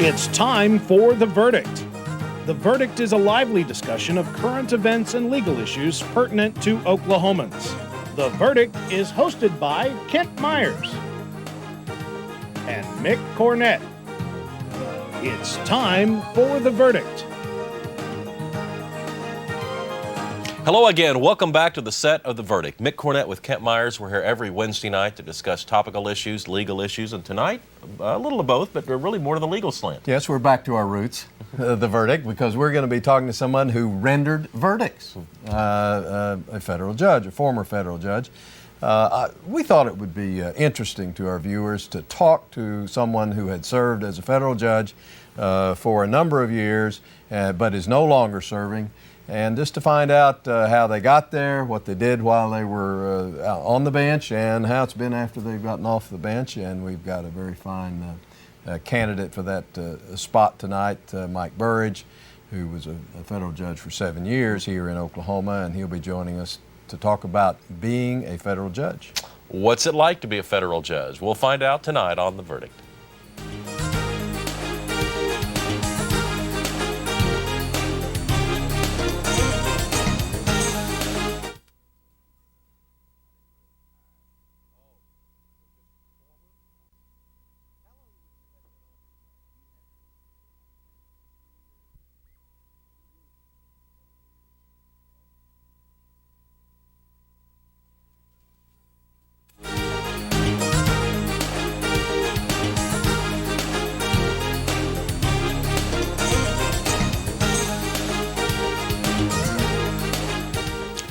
It's time for The Verdict. The Verdict is a lively discussion of current events and legal issues pertinent to Oklahomans. The Verdict is hosted by Kent Myers and Mick Cornett. It's time for The Verdict. Hello again. Welcome back to the set of The Verdict. Mick Cornett with Kent Myers. We're here every Wednesday night to discuss topical issues, legal issues, and tonight, a little of both, but really more to the legal slant. Yes, we're back to our roots, The Verdict, because we're going to be talking to someone who rendered verdicts, a federal judge, a former federal judge. We thought it would be interesting to our viewers to talk to someone who had served as a federal judge for a number of years, but is no longer serving. And just to find out how they got there, what they did while they were on the bench, and how it's been after they've gotten off the bench. And we've got a very fine candidate for that spot tonight, Mike Burridge, who was a federal judge for 7 years here in Oklahoma, and he'll be joining us to talk about being a federal judge. What's it like to be a federal judge? We'll find out tonight on The Verdict.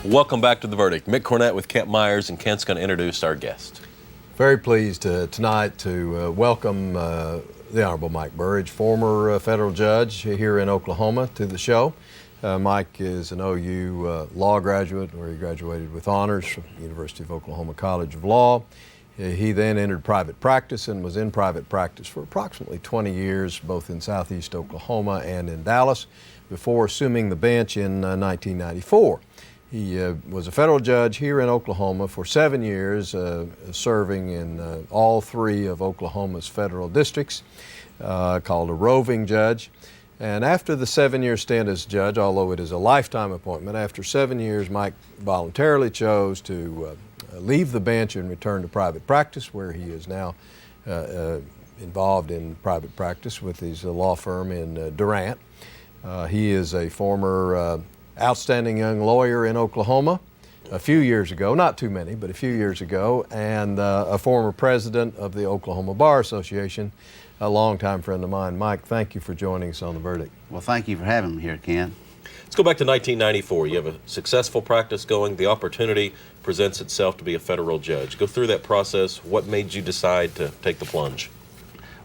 Welcome back to The Verdict. Mick Cornett with Kent Myers, and Kent's going to introduce our guest. Very pleased tonight to welcome the Honorable Mike Burridge, former federal judge here in Oklahoma, to the show. Mike is an OU law graduate, where he graduated with honors from the University of Oklahoma College of Law. He then entered private practice and was in private practice for approximately 20 years, both in southeast Oklahoma and in Dallas, before assuming the bench in 1994. He was a federal judge here in Oklahoma for 7 years, serving in all three of Oklahoma's federal districts, called a roving judge. And after the 7-year stint as judge, although it is a lifetime appointment, after 7 years, Mike voluntarily chose to leave the bench and return to private practice, where he is now involved in private practice with his law firm in Durant. He is a former outstanding young lawyer in Oklahoma a few years ago, not too many, but a few years ago, and a former president of the Oklahoma Bar Association, a longtime friend of mine. Mike, thank you for joining us on The Verdict. Well, thank you for having me here, Ken. Let's go back to 1994. You have a successful practice going. The opportunity presents itself to be a federal judge. Go through that process. What made you decide to take the plunge?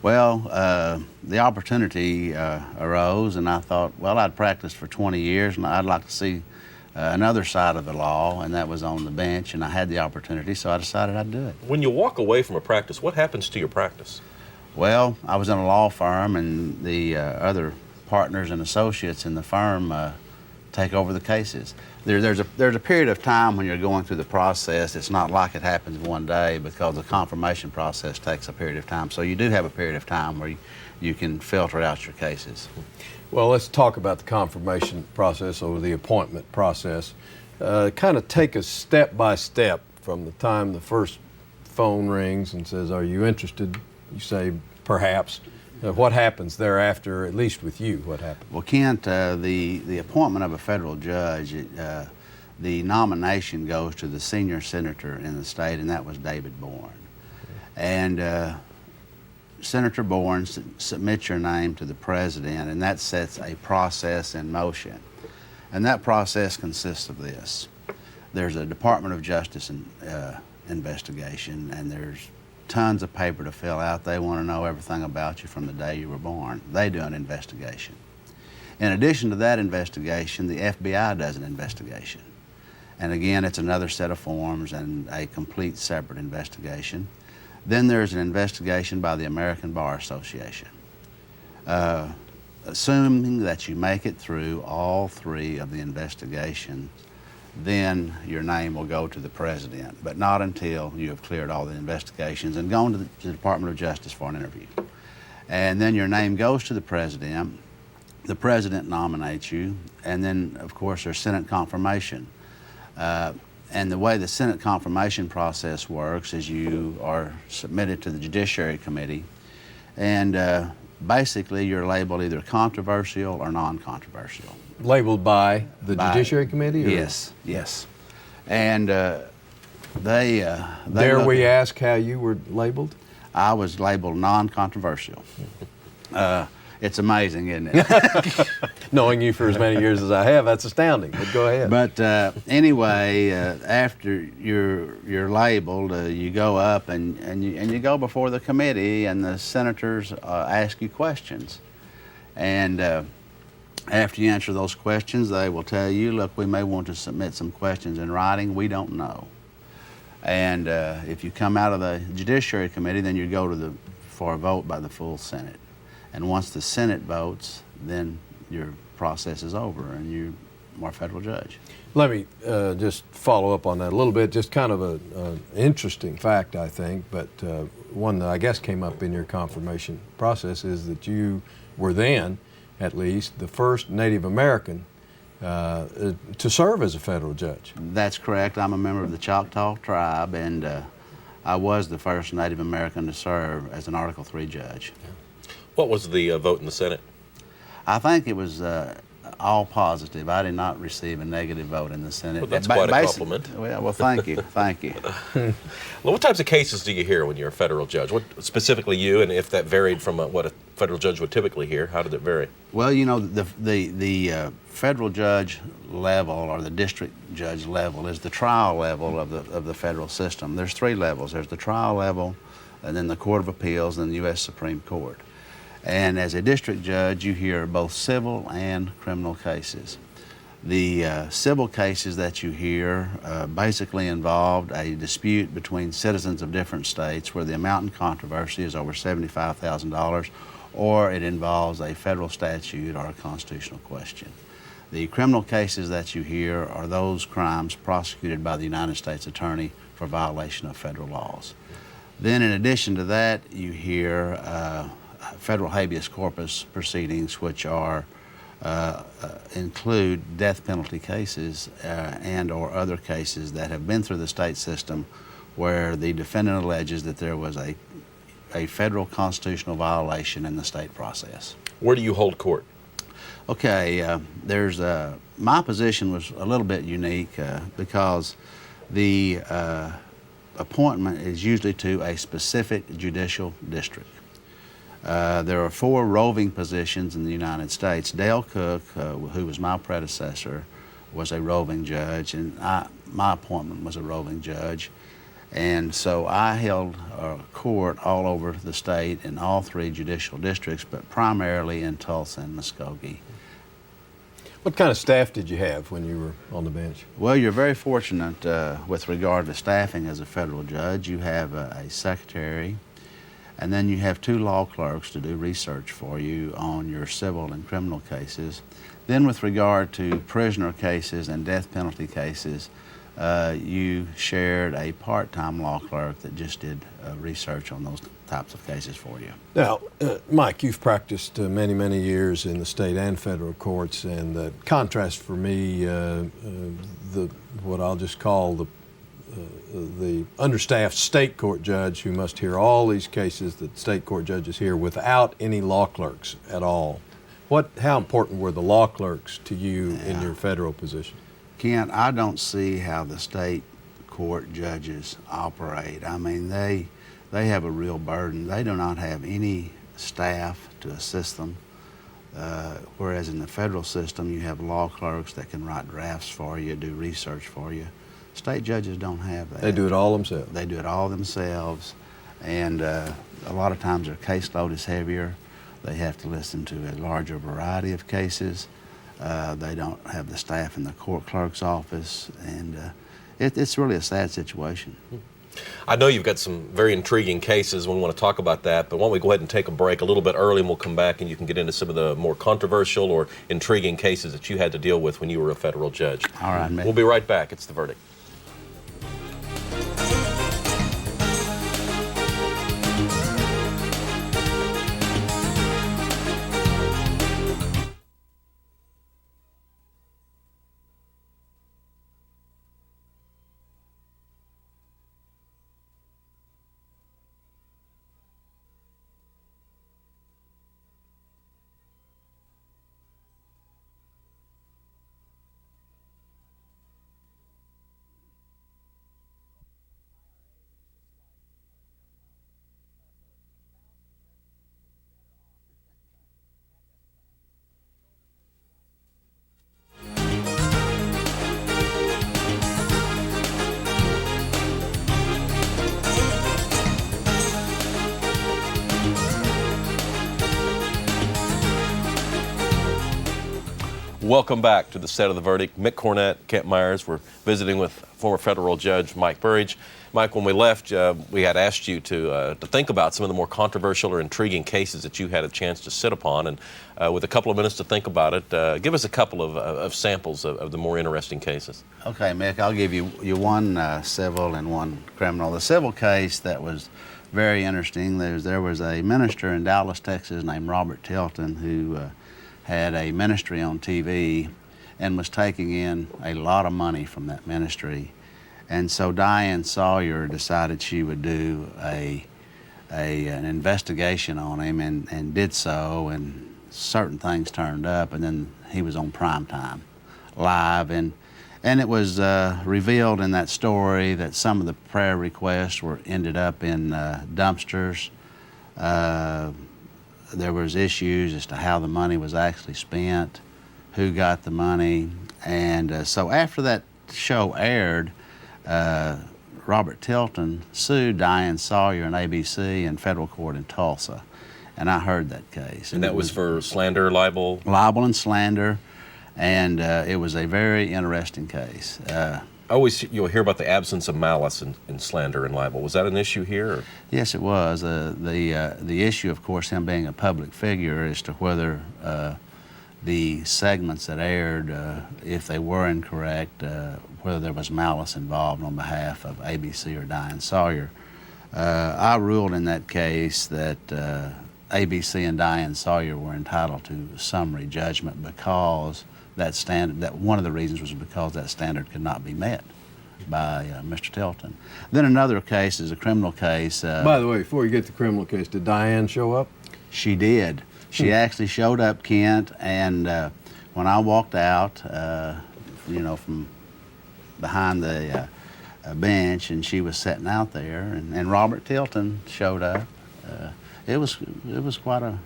Well, the opportunity arose, and I thought, well, I'd practiced for 20 years, and I'd like to see another side of the law, and that was on the bench, and I had the opportunity, so I decided I'd do it. When you walk away from a practice, what happens to your practice? Well, I was in a law firm, and the other partners and associates in the firm take over the cases. There's a period of time when you're going through the process. It's not like it happens one day, because the confirmation process takes a period of time. So you do have a period of time where you can filter out your cases. Well, let's talk about the confirmation process or the appointment process. Kind of take us step by step from the time the first phone rings and says, "Are you interested?" You say, "Perhaps." What happens thereafter, at least with you? What happens? Well, Kent, the appointment of a federal judge, the nomination goes to the senior senator in the state, and that was David Bourne. And Senator Bourne submits your name to the president, and that sets a process in motion. And that process consists of this. There's a Department of Justice investigation, and there's tons of paper to fill out. They want to know everything about you from the day you were born. They do an investigation. In addition to that investigation, the FBI does an investigation. And again, it's another set of forms and a complete separate investigation. Then there's an investigation by the American Bar Association. Assuming that you make it through all three of the investigations, then your name will go to the president, but not until you have cleared all the investigations and gone to the Department of Justice for an interview. And then your name goes to the president. The president nominates you, and then, of course, there's Senate confirmation. And the way the Senate confirmation process works is you are submitted to the Judiciary Committee, and basically you're labeled either controversial or non-controversial. Labeled by the By- Judiciary Committee? Or? Yes. And they Dare look- we ask how you were labeled? I was labeled non-controversial. It's amazing, isn't it? Knowing you for as many years as I have, that's astounding, but go ahead. But anyway, after you're labeled, you go up and you go before the committee, and the senators ask you questions. And after you answer those questions, they will tell you, look, we may want to submit some questions in writing. We don't know. And if you come out of the Judiciary Committee, then you go for a vote by the full Senate. And once the Senate votes, then your process is over and you are a federal judge. Let me just follow up on that a little bit. Just kind of an interesting fact, I think, but one that I guess came up in your confirmation process is that you were then, at least, the first Native American to serve as a federal judge. That's correct. I'm a member of the Choctaw tribe, and I was the first Native American to serve as an Article III judge. What was the vote in the Senate? I think it was all positive. I did not receive a negative vote in the Senate. Well, that's quite a compliment. Well, thank you. Thank you. Well, what types of cases do you hear when you're a federal judge? What specifically you, and if that varied from what a federal judge would typically hear, how did it vary? Well, you know, the federal judge level or the district judge level is the trial level of the federal system. There's three levels. There's the trial level, and then the Court of Appeals, and the U.S. Supreme Court. And as a district judge, you hear both civil and criminal cases. The civil cases that you hear basically involved a dispute between citizens of different states where the amount in controversy is over $75,000, or it involves a federal statute or a constitutional question. The criminal cases that you hear are those crimes prosecuted by the United States Attorney for violation of federal laws. Then in addition to that, you hear federal habeas corpus proceedings, which are include death penalty cases and or other cases that have been through the state system where the defendant alleges that there was a federal constitutional violation in the state process. Where do you hold court? Okay, my position was a little bit unique because the appointment is usually to a specific judicial district. There are 4 roving positions in the United States. Dale Cook, who was my predecessor, was a roving judge, and my appointment was a roving judge. And so I held court all over the state in all 3 judicial districts, but primarily in Tulsa and Muskogee. What kind of staff did you have when you were on the bench? Well, you're very fortunate with regard to staffing as a federal judge. You have a secretary, and then you have 2 law clerks to do research for you on your civil and criminal cases. Then with regard to prisoner cases and death penalty cases, you shared a part-time law clerk that just did research on those types of cases for you. Now, Mike, you've practiced many, many years in the state and federal courts, and the contrast for me, what I'll just call the understaffed state court judge who must hear all these cases that state court judges hear without any law clerks at all. How important were the law clerks to you in your federal position? Kent, I don't see how the state court judges operate. I mean, they have a real burden. They do not have any staff to assist them, whereas in the federal system you have law clerks that can write drafts for you, do research for you. State judges don't have that. They do it all themselves. They do it all themselves, and a lot of times their caseload is heavier. They have to listen to a larger variety of cases. They don't have the staff in the court clerk's office, and it's really a sad situation. I know you've got some very intriguing cases. We want to talk about that, but why don't we go ahead and take a break a little bit early, and we'll come back and you can get into some of the more controversial or intriguing cases that you had to deal with when you were a federal judge. All right, man. We'll be right back. It's The Verdict. Welcome back to the set of the verdict. Mick Cornett, Kent Myers. We're visiting with former federal judge Mike Burridge. Mike, when we left, we had asked you to think about some of the more controversial or intriguing cases that you had a chance to sit upon. And with a couple of minutes to think about it, give us a couple of samples of the more interesting cases. Okay, Mick, I'll give you one civil and one criminal. The civil case that was very interesting, there was a minister in Dallas, Texas named Robert Tilton who had a ministry on TV and was taking in a lot of money from that ministry. And so Diane Sawyer decided she would do an investigation on him and did so, and certain things turned up, and then he was on primetime live, and it was revealed in that story that some of the prayer requests ended up in dumpsters. There was issues as to how the money was actually spent, who got the money, and so after that show aired, Robert Tilton sued Diane Sawyer and ABC in federal court in Tulsa, and I heard that case. And that was for slander, libel? Libel and slander, and it was a very interesting case. You'll hear about the absence of malice in slander and libel. Was that an issue here? Or? Yes, it was. The issue, of course, him being a public figure, as to whether the segments that aired, if they were incorrect, whether there was malice involved on behalf of ABC or Diane Sawyer. I ruled in that case that ABC and Diane Sawyer were entitled to summary judgment because that one of the reasons was because that standard could not be met by Mr. Tilton. Then another case is a criminal case. By the way, before you get to the criminal case, did Diane show up? She did. She actually showed up, Kent, and when I walked out, from behind the bench, and she was sitting out there, and Robert Tilton showed up. It was quite a...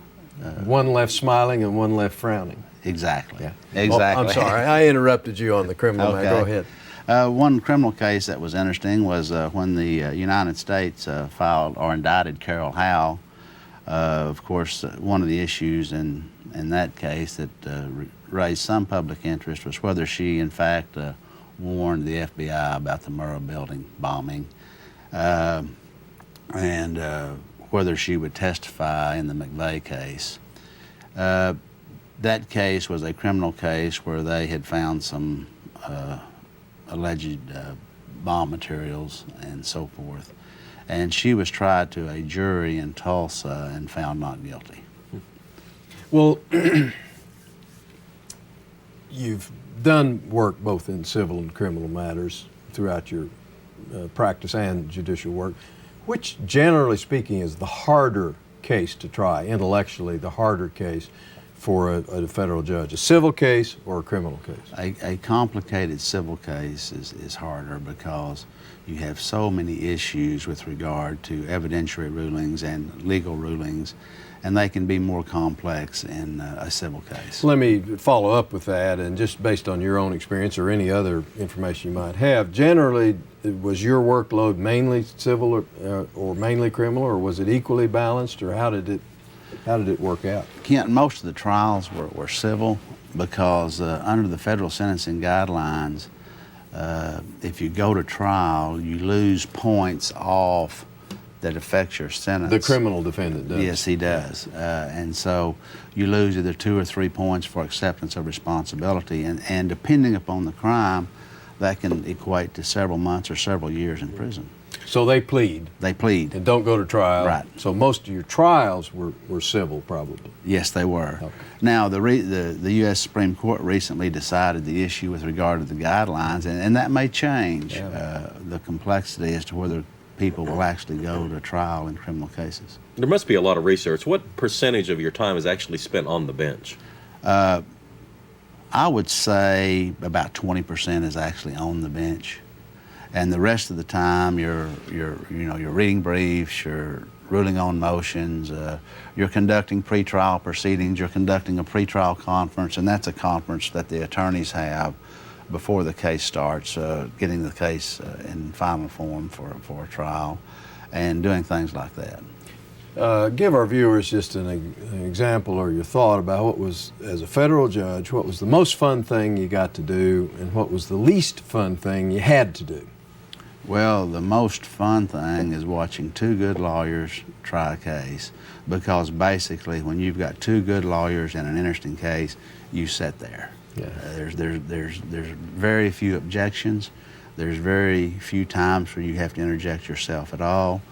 one left smiling and one left frowning. Exactly. Yeah. Exactly. I'm sorry, I interrupted you on the criminal. Okay. Go ahead. One criminal case that was interesting was when the United States filed or indicted Carol Howe. Of course, one of the issues in that case that raised some public interest was whether she, in fact, warned the FBI about the Murrah building bombing, and whether she would testify in the McVeigh case. That case was a criminal case where they had found some alleged bomb materials and so forth. And she was tried to a jury in Tulsa and found not guilty. Well, you've done work both in civil and criminal matters throughout your practice and judicial work. Which, generally speaking, is the harder case to try, intellectually, the harder case for a federal judge, a civil case or a criminal case? A complicated civil case is harder because you have so many issues with regard to evidentiary rulings and legal rulings, and they can be more complex in a civil case. Let me follow up with that, and just based on your own experience or any other information you might have, generally, was your workload mainly civil or mainly criminal, or was it equally balanced, or how did it work out? Kent, most of the trials were civil because under the federal sentencing guidelines, if you go to trial, you lose points off that affects your sentence. The criminal defendant does. Yes, he does. And so you lose either 2 or 3 points for acceptance of responsibility. And depending upon the crime, that can equate to several months or several years in prison. So they plead. They plead. And don't go to trial. Right. So most of your trials were civil, probably. Yes, they were. Okay. Now, the U.S. Supreme Court recently decided the issue with regard to the guidelines, and that may change the complexity as to whether people will actually go to trial in criminal cases. There must be a lot of research. What percentage of your time is actually spent on the bench? I would say about 20% is actually on the bench, and the rest of the time you're reading briefs, you're ruling on motions, you're conducting pretrial proceedings, you're conducting a pretrial conference, and that's a conference that the attorneys have before the case starts, getting the case in final form for a trial, and doing things like that. Give our viewers just an example or your thought about what was, as a federal judge, what was the most fun thing you got to do and what was the least fun thing you had to do? Well, the most fun thing is watching two good lawyers try a case, because basically when you've got two good lawyers in an interesting case, you sit there. Yeah. There's very few objections. There's very few times where you have to interject yourself at all.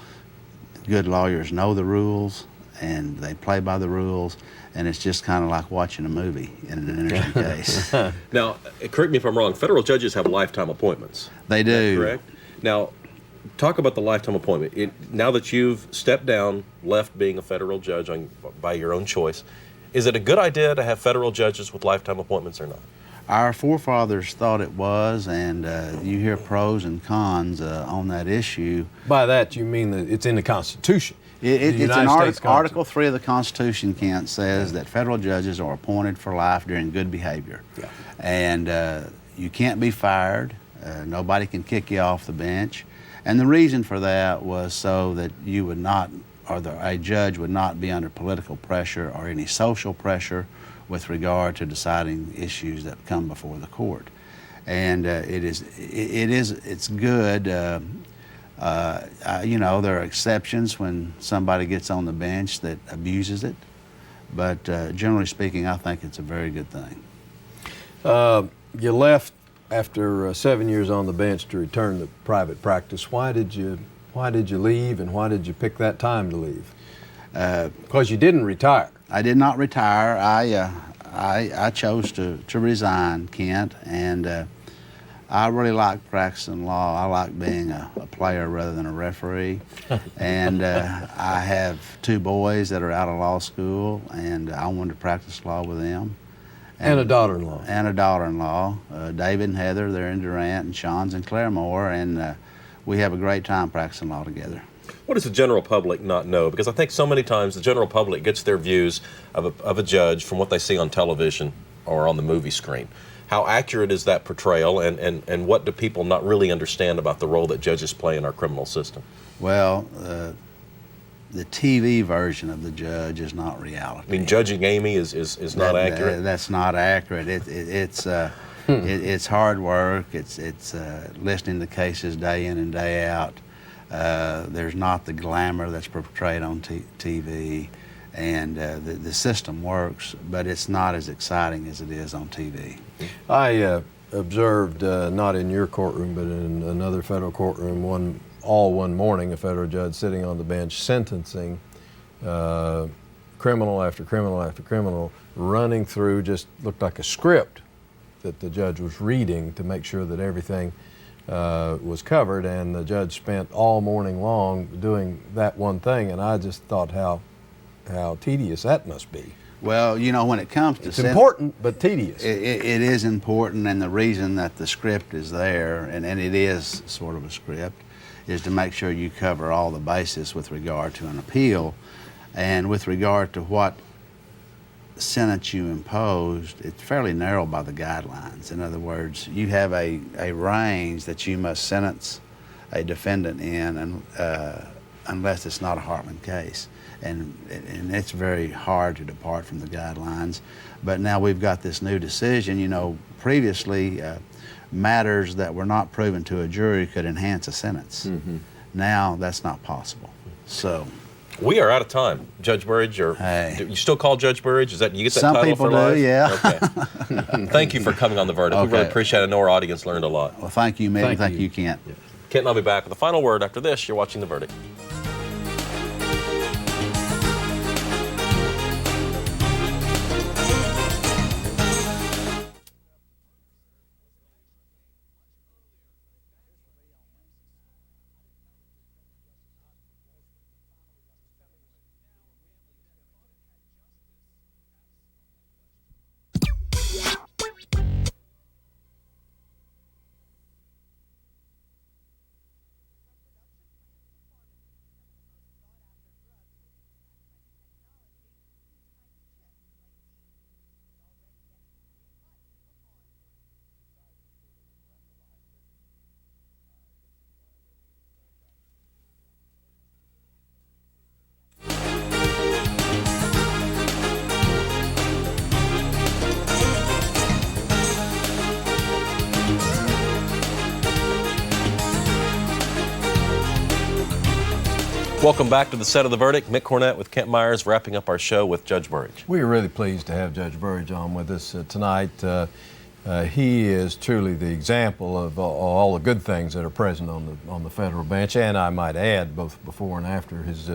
Good lawyers know the rules and they play by the rules, and it's just kind of like watching a movie in an interesting case. Now, correct me if I'm wrong, federal judges have lifetime appointments. They do. Is that correct? Now, talk about the lifetime appointment. Now that you've stepped down, left being a federal judge by your own choice, is it a good idea to have federal judges with lifetime appointments or not? Our forefathers thought it was, and you hear pros and cons on that issue. By that, you mean that it's in the Constitution? It's in Article 3 of the Constitution, Kent, says that federal judges are appointed for life during good behavior. Yeah. And you can't be fired. Nobody can kick you off the bench. And the reason for that was so that you would not, or a judge would not be under political pressure or any social pressure with regard to deciding issues that come before the court. And it's good. You know, there are exceptions when somebody gets on the bench that abuses it, but generally speaking, I think it's a very good thing. You left after 7 years on the bench to return to private practice. Why did you leave, and why did you pick that time to leave? Because you didn't retire. I did not retire. I chose to resign, Kent, and I really like practicing law. I like being a player rather than a referee. And I have two boys that are out of law school, and I wanted to practice law with them. And a daughter-in-law. And a daughter-in-law. David and Heather, they're in Durant, and Sean's in Claremore, and we have a great time practicing law together. What does the general public not know? Because I think so many times the general public gets their views of a judge from what they see on television or on the movie screen. How accurate is that portrayal, and what do people not really understand about the role that judges play in our criminal system? Well, the TV version of the judge is not reality. I mean, Judging Amy is not accurate? That's not accurate. It's hard work. It's listening to cases day in and day out. There's not the glamour that's portrayed on TV, and the system works, but it's not as exciting as it is on TV. I observed, not in your courtroom, but in another federal courtroom, one morning, a federal judge sitting on the bench sentencing criminal after criminal after criminal, running through, just looked like a script that the judge was reading to make sure that everything was covered, and the judge spent all morning long doing that one thing, and I just thought how tedious that must be. Well, you know, when it comes to... It's important, but tedious. It is important, and the reason that the script is there, and it is sort of a script, is to make sure you cover all the bases with regard to an appeal, and with regard to what sentence you imposed, it's fairly narrow by the guidelines. In other words, you have a range that you must sentence a defendant in, and unless it's not a Hartman case. And it's very hard to depart from the guidelines. But now we've got this new decision. You know, previously, matters that were not proven to a jury could enhance a sentence. Mm-hmm. Now that's not possible. So we are out of time, Judge Burridge. Do you still call Judge Burridge? Is that you get that some title people for life? do, yeah. Okay. Thank you for coming on The Verdict. Okay. We really appreciate it. I know our audience learned a lot. Well, thank you, Mick. Thank you, Kent. Yeah. Kent and I'll be back with the final word after this. You're watching The Verdict. Welcome back to the set of the verdict. Mick Cornett with Kent Myers, wrapping up our show with Judge Burridge. We are really pleased to have Judge Burridge on with us tonight. He is truly the example of all the good things that are present on the federal bench, and I might add, both before and after his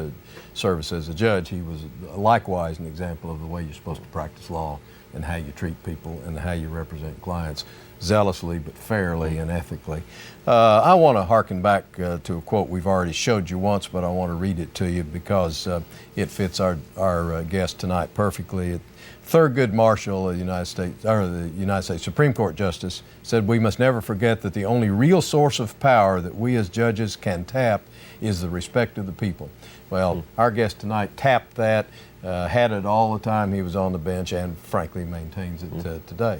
service as a judge, he was likewise an example of the way you're supposed to practice law and how you treat people and how you represent clients zealously but fairly and ethically. I want to harken back to a quote we've already showed you once, but I want to read it to you because it fits our guest tonight perfectly. Thurgood Marshall, the United States Supreme Court Justice, said, "We must never forget that the only real source of power that we as judges can tap is the respect of the people." Well, our guest tonight tapped that, had it all the time he was on the bench, and frankly maintains it today.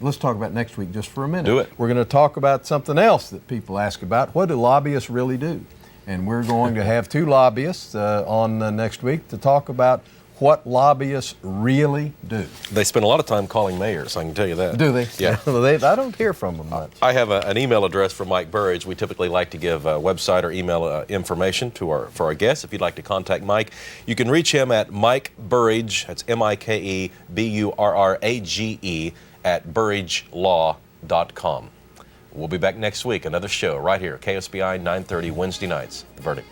Let's talk about next week just for a minute. Do it. We're going to talk about something else that people ask about. What do lobbyists really do? And we're going to have two lobbyists on next week to talk about what lobbyists really do. They spend a lot of time calling mayors, I can tell you that. Do they? Yeah. I don't hear from them much. I have an email address for Mike Burridge. We typically like to give website or email information for our guests. If you'd like to contact Mike, you can reach him at Mike Burridge, that's MikeBurrage at burridgelaw.com. We'll be back next week, another show right here, KSBI 930 Wednesday nights, The Verdict.